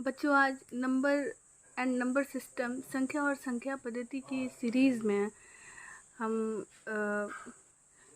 बच्चों, आज number and number system, संख्या और संख्या पद्धति की सीरीज़ में हम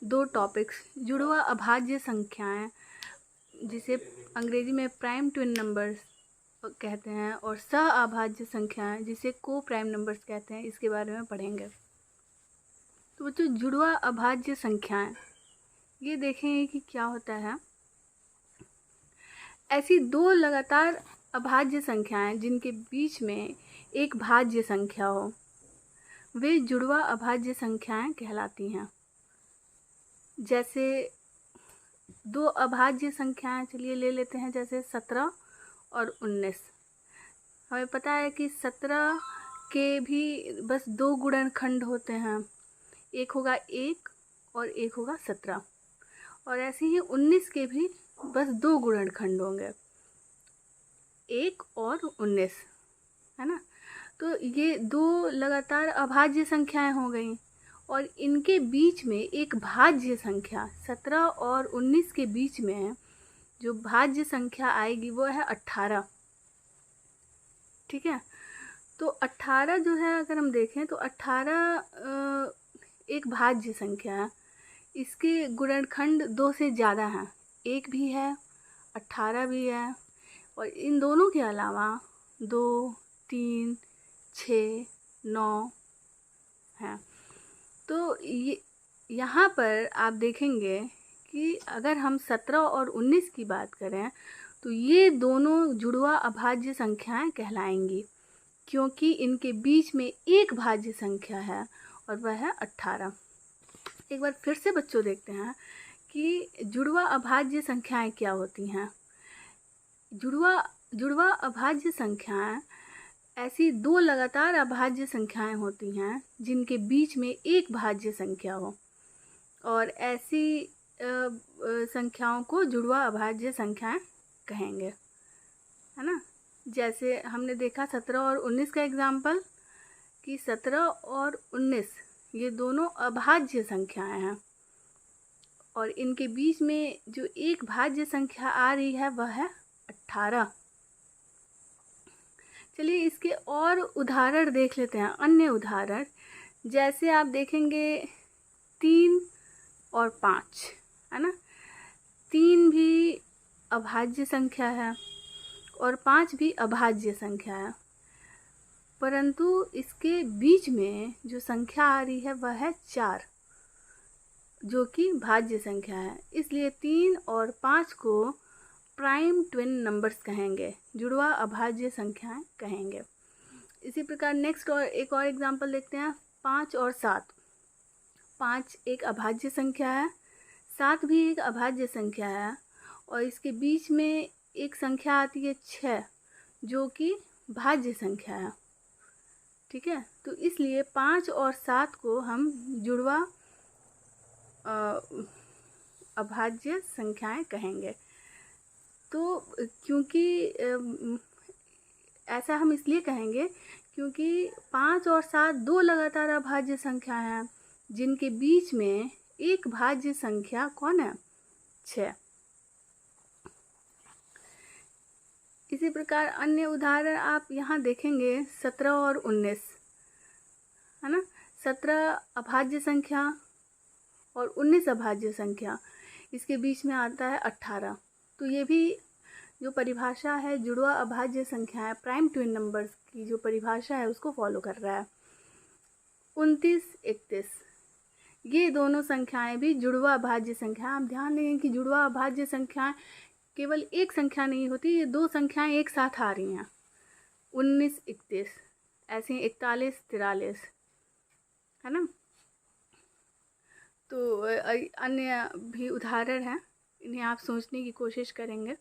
दो टॉपिक्स, जुड़वा अभाज्य संख्याएं जिसे अंग्रेजी में प्राइम ट्विन नंबर्स कहते हैं और सह अभाज्य संख्याएं जिसे को प्राइम नंबर्स कहते हैं, इसके बारे में पढ़ेंगे। तो बच्चों, जुड़वा अभाज्य संख्याएं, ये देखेंगे कि क्या होता है। ऐसी दो लगातार अभाज्य संख्याएं जिनके बीच में एक भाज्य संख्या हो, वे जुड़वा अभाज्य संख्याएं कहलाती हैं। जैसे दो अभाज्य संख्याएं, चलिए ले लेते हैं, जैसे 17 और 19। हमें पता है कि 17 के भी बस दो गुणनखंड होते हैं, एक होगा 1 और एक होगा 17। और ऐसे ही 19 के भी बस दो गुणनखंड होंगे, 1 और 19, है ना। तो ये दो लगातार अभाज्य संख्याएं हो गई और इनके बीच में एक भाज्य संख्या, 17 और 19 के बीच में जो भाज्य संख्या आएगी वो है 18। ठीक है, तो 18 जो है, अगर हम देखें तो 18 एक भाज्य संख्या है। इसके गुणनखंड दो से ज़्यादा हैं, 1 भी है, 18 भी है, और इन दोनों के अलावा 2, 3, 6, 9 है। तो ये यहाँ पर आप देखेंगे कि अगर हम 17 और 19 की बात करें तो ये दोनों जुड़वा अभाज्य संख्याएं कहलाएंगी, क्योंकि इनके बीच में एक भाज्य संख्या है और वह है 18। एक बार फिर से बच्चों देखते हैं कि जुड़वा अभाज्य संख्याएं क्या होती हैं। जुड़वा अभाज्य संख्याएं ऐसी दो लगातार अभाज्य संख्याएं होती हैं जिनके बीच में एक भाज्य संख्या हो, और ऐसी संख्याओं को जुड़वा अभाज्य संख्याएं कहेंगे, है ना। जैसे हमने देखा 17 और 19 का एग्जाम्पल, कि 17 और 19 ये दोनों अभाज्य संख्याएं हैं और इनके बीच में जो एक भाज्य संख्या आ रही है वह है 18। चलिए इसके और उदाहरण देख लेते हैं, अन्य उदाहरण। जैसे आप देखेंगे 3 और 5, है ना। 3 भी अभाज्य संख्या है और 5 भी अभाज्य संख्या है, परंतु इसके बीच में जो संख्या आ रही है वह है 4, जो कि भाज्य संख्या है। इसलिए 3 और 5 को प्राइम ट्विन नंबर्स कहेंगे, जुड़वा अभाज्य संख्याएं कहेंगे। इसी प्रकार नेक्स्ट और एक और एग्जांपल देखते हैं, 5 और 7। 5 एक अभाज्य संख्या है, 7 भी एक अभाज्य संख्या है, और इसके बीच में एक संख्या आती है 6, जो कि भाज्य संख्या है। ठीक है, तो इसलिए 5 और 7 को हम जुड़वा अभाज्य संख्याएं कहेंगे। तो क्योंकि ऐसा हम इसलिए कहेंगे क्योंकि 5 और 7 दो लगातार अभाज्य संख्या हैं जिनके बीच में एक भाज्य संख्या कौन है, 6। इसी प्रकार अन्य उदाहरण आप यहाँ देखेंगे, 17 और 19, है ना। 17 अभाज्य संख्या और 19 अभाज्य संख्या, इसके बीच में आता है 18। तो ये भी जो परिभाषा है जुड़वा अभाज्य संख्या है, प्राइम ट्विन नंबर्स की जो परिभाषा है उसको फॉलो कर रहा है। 29, 31, ये दोनों संख्याएं भी जुड़वा अभाज्य संख्या। आप ध्यान देंगे कि जुड़वा अभाज्य संख्याएं केवल एक संख्या नहीं होती, ये दो संख्याएं एक साथ आ रही हैं। 19, 31, ऐसे 41, 43, है ना। तो अन्य भी उदाहरण हैं, इन्हें आप सोचने की कोशिश करेंगे।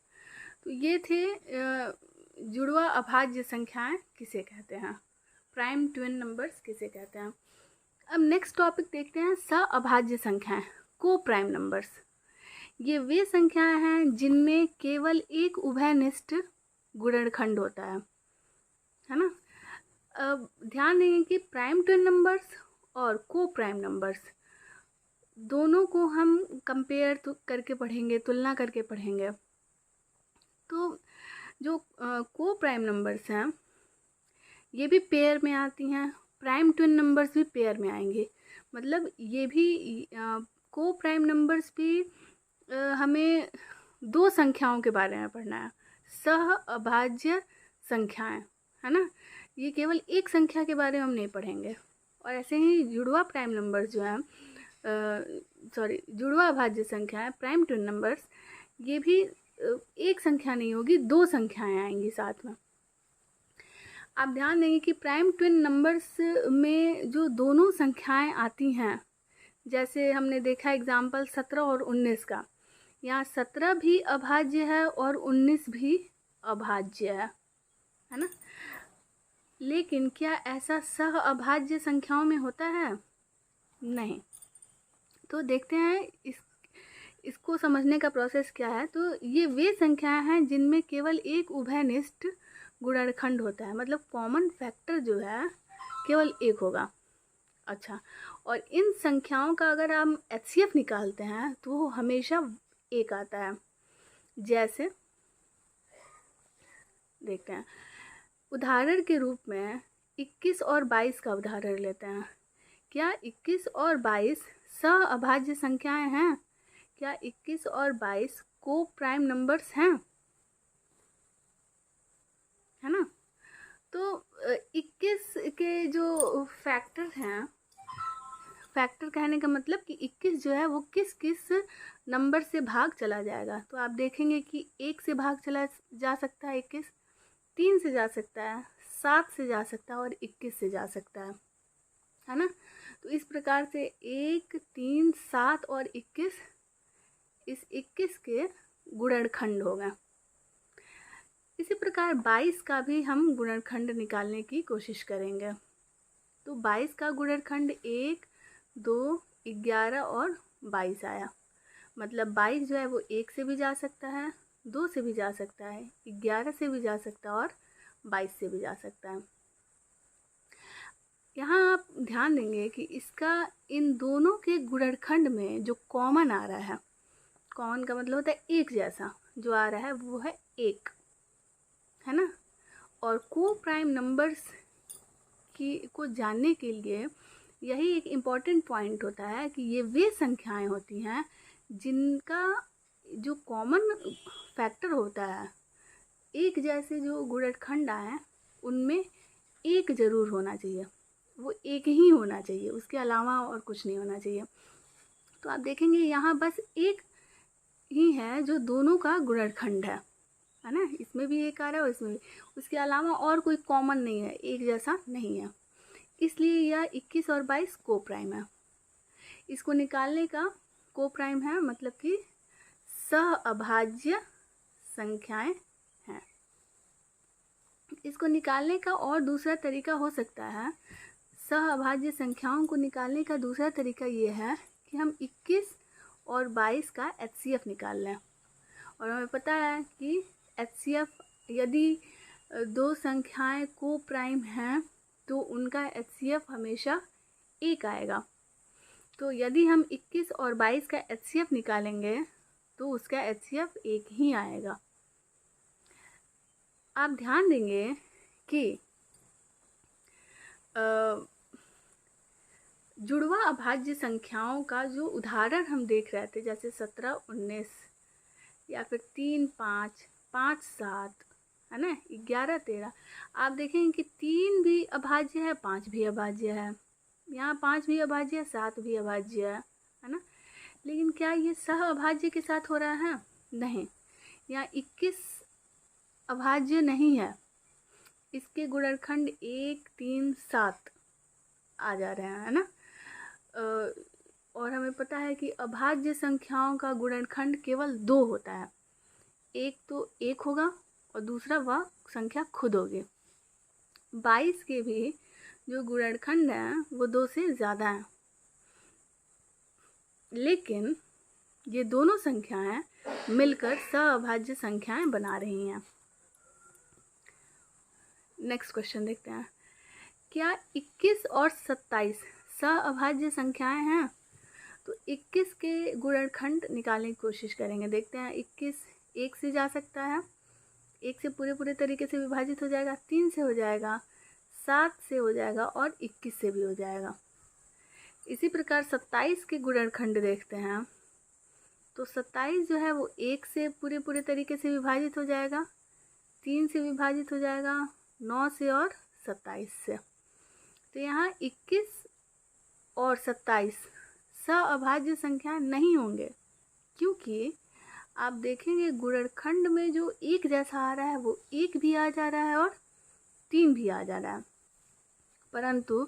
तो ये थे जुड़वा अभाज्य संख्याएं किसे कहते हैं, प्राइम ट्विन नंबर्स किसे कहते हैं। अब नेक्स्ट टॉपिक देखते हैं, सह अभाज्य संख्याएं, को प्राइम नंबर्स। ये वे संख्याएं हैं जिनमें केवल एक उभयनिष्ठ गुणनखंड होता है ना। अब ध्यान देंगे कि प्राइम ट्विन नंबर्स और को प्राइम नंबर्स दोनों को हम कंपेयर करके पढ़ेंगे, तुलना करके पढ़ेंगे। तो जो को प्राइम नंबर्स हैं ये भी पेयर में आती हैं, प्राइम ट्विन नंबर्स भी पेयर में आएंगे। मतलब ये भी को प्राइम नंबर्स भी हमें दो संख्याओं के बारे में पढ़ना है, सह अभाज्य संख्याएं, है ना। ये केवल एक संख्या के बारे में हम नहीं पढ़ेंगे। और ऐसे ही जुड़वा प्राइम नंबर्स जो हैं जुड़वा अभाज्य संख्या है, प्राइम ट्विन नंबर्स, ये भी एक संख्या नहीं होगी, दो संख्याएं आएंगी साथ में। आप ध्यान देंगे कि प्राइम ट्विन नंबर्स में जो दोनों संख्याएं आती हैं, जैसे हमने देखा एग्जाम्पल 17 और 19 का, यहाँ 17 भी अभाज्य है और 19 भी अभाज्य है ना। लेकिन क्या ऐसा सह अभाज्य संख्याओं में होता है? नहीं। तो देखते हैं इसको समझने का प्रोसेस क्या है। तो ये वे संख्याएं हैं जिनमें केवल एक उभयनिष्ठ गुणनखंड होता है, मतलब कॉमन फैक्टर जो है केवल एक होगा। अच्छा, और इन संख्याओं का अगर हम HCF निकालते हैं तो वो हमेशा एक आता है। जैसे देखते हैं, उदाहरण के रूप में 21 और 22 का उदाहरण लेते हैं। क्या 21 और 22 सह अभाज्य संख्याएं हैं? क्या 21 और 22 को प्राइम नंबर्स हैं? है ना। तो 21 के जो फैक्टर हैं, फैक्टर कहने का मतलब कि 21 जो है वो किस किस नंबर से भाग चला जाएगा। तो आप देखेंगे कि 1 से भाग चला जा सकता है 21, 3 से जा सकता है, 7 से जा सकता है और 21 से जा सकता है ना। तो इस प्रकार से 1, 3, 7 और 21, इस 21 के गुणनखंड हो गए। इसी प्रकार 22 का भी हम गुणनखंड निकालने की कोशिश करेंगे। तो 22 का गुणनखंड 1, 2, 11 और 22 आया। मतलब 22 जो है वो 1 से भी जा सकता है, 2 से भी जा सकता है, 11 से भी जा सकता है और 22 से भी जा सकता है। यहाँ आप ध्यान देंगे कि इसका इन दोनों के गुणनखंड में जो कॉमन आ रहा है, कॉमन का मतलब होता है एक जैसा, जो आ रहा है वो है 1, है ना। और को प्राइम नंबर्स को जानने के लिए यही एक इम्पॉर्टेंट पॉइंट होता है कि ये वे संख्याएं होती हैं जिनका जो कॉमन फैक्टर होता है, एक जैसे जो गुणनखंड आए उनमें एक ज़रूर होना चाहिए, वो एक ही होना चाहिए, उसके अलावा और कुछ नहीं होना चाहिए। तो आप देखेंगे यहाँ बस एक ही है जो दोनों का गुणनखंड है ना। इसमें भी एक आ रहा है और इसमें भी, उसके अलावा और कोई कॉमन नहीं है, एक जैसा नहीं है। इसलिए यह 21 और 22 को प्राइम है। इसको निकालने का को प्राइम है, मतलब कि सह अभाज्य संख्याएं हैं। इसको निकालने का और दूसरा तरीका हो सकता है, सह अभाज्य संख्याओं को निकालने का दूसरा तरीका ये है कि हम 21 और 22 का HCF निकाल लें। और हमें पता है कि HCF, यदि दो संख्याएं को प्राइम हैं तो उनका HCF हमेशा एक आएगा। तो यदि हम 21 और 22 का HCF निकालेंगे तो उसका HCF एक ही आएगा। आप ध्यान देंगे कि जुड़वा अभाज्य संख्याओं का जो उदाहरण हम देख रहे थे, जैसे 17, 19 या फिर 3, 5, 5, 7, है ना, 11, 13, आप देखेंगे कि 3 भी अभाज्य है, 5 भी अभाज्य है, यहाँ 5 भी अभाज्य है, 7 भी अभाज्य है ना। लेकिन क्या ये सह अभाज्य के साथ हो रहा है? नहीं। यहाँ 21 अभाज्य नहीं है, इसके गुणनखंड 1, 3, 7 आ जा रहे हैं, है ना। और हमें पता है कि अभाज्य संख्याओं का गुणनखंड केवल 2 होता है, एक तो 1 होगा और दूसरा वह संख्या खुद होगी। 22 के भी जो गुणनखंड हैं वो 2 से ज़्यादा हैं, लेकिन ये दोनों संख्याएं मिलकर सह अभाज्य संख्याएं बना रही हैं। नेक्स्ट क्वेश्चन देखते हैं, क्या 21 और 27 सह अभाज्य संख्याएं हैं? तो 21 के गुणनखंड निकालने की कोशिश करेंगे। देखते हैं, 21 1 से जा सकता है, 1 से पूरे तरीके से विभाजित हो जाएगा, 3 से हो जाएगा, 7 से हो जाएगा और 21 से भी हो जाएगा। इसी प्रकार 27 के गुणनखंड देखते हैं तो 27 जो है वो 1 से पूरे तरीके से विभाजित हो जाएगा, 3 से विभाजित हो जाएगा, 9 से और 27 से। तो यहाँ 21 और 27 सअभाज्य संख्या नहीं होंगे, क्योंकि आप देखेंगे गुणनखंड में जो एक जैसा आ रहा है वो 1 भी आ जा रहा है और 3 भी आ जा रहा है, परंतु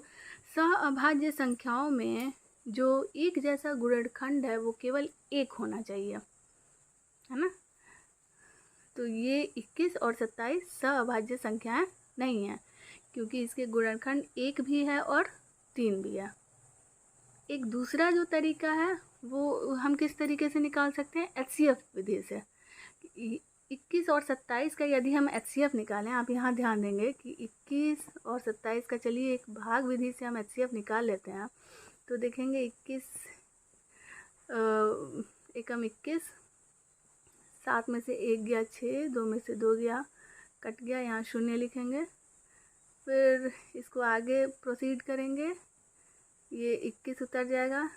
सअभाज्य संख्याओं में जो एक जैसा गुणनखंड है वो केवल 1 होना चाहिए, है ना। तो ये 21 और 27 सअभाज्य संख्याएं नहीं हैं, क्योंकि इसके गुणनखंड 1 भी है और 3 भी है। एक दूसरा जो तरीका है वो हम किस तरीके से निकाल सकते हैं, HCF विधि से। 21 और 27 का यदि हम HCF निकालें, आप यहाँ ध्यान देंगे कि 21 और 27 का चलिए एक भाग विधि से हम HCF निकाल लेते हैं, तो देखेंगे 21 एकम 21, 7 में से 1 गया 6, 2 में से 2 गया कट गया, यहाँ 0 लिखेंगे। फिर इसको आगे प्रोसीड करेंगे, ये 21 उतर जाएगा,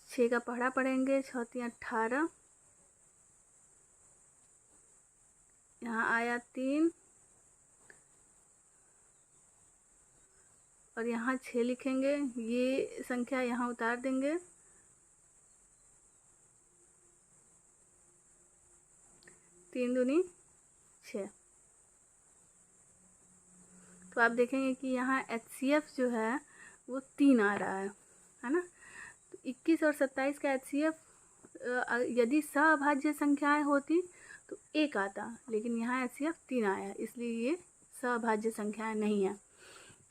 6 का पढ़ा पढ़ेंगे, 6 × 18, यहाँ आया 3 और यहाँ 6 लिखेंगे, ये संख्या यहाँ उतार देंगे, 3 दूनी 6। तो आप देखेंगे कि यहाँ HCF जो है वो 3 आ रहा है ना। तो 21 और 27 का HCF यदि सअभाज्य संख्याएं होती तो 1 आता, लेकिन यहाँ HCF 3 आया, इसलिए ये सअभाज्य संख्याएं नहीं है।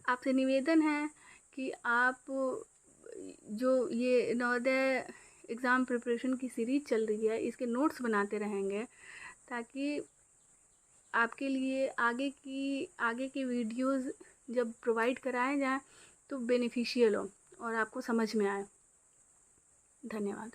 आपसे निवेदन है कि आप जो ये नवोदय एग्ज़ाम प्रिपरेशन की सीरीज़ चल रही है इसके नोट्स बनाते रहेंगे, ताकि आपके लिए आगे की वीडियोज़ जब प्रोवाइड कराए जाएँ तो बेनिफिशियल हो और आपको समझ में आए। धन्यवाद।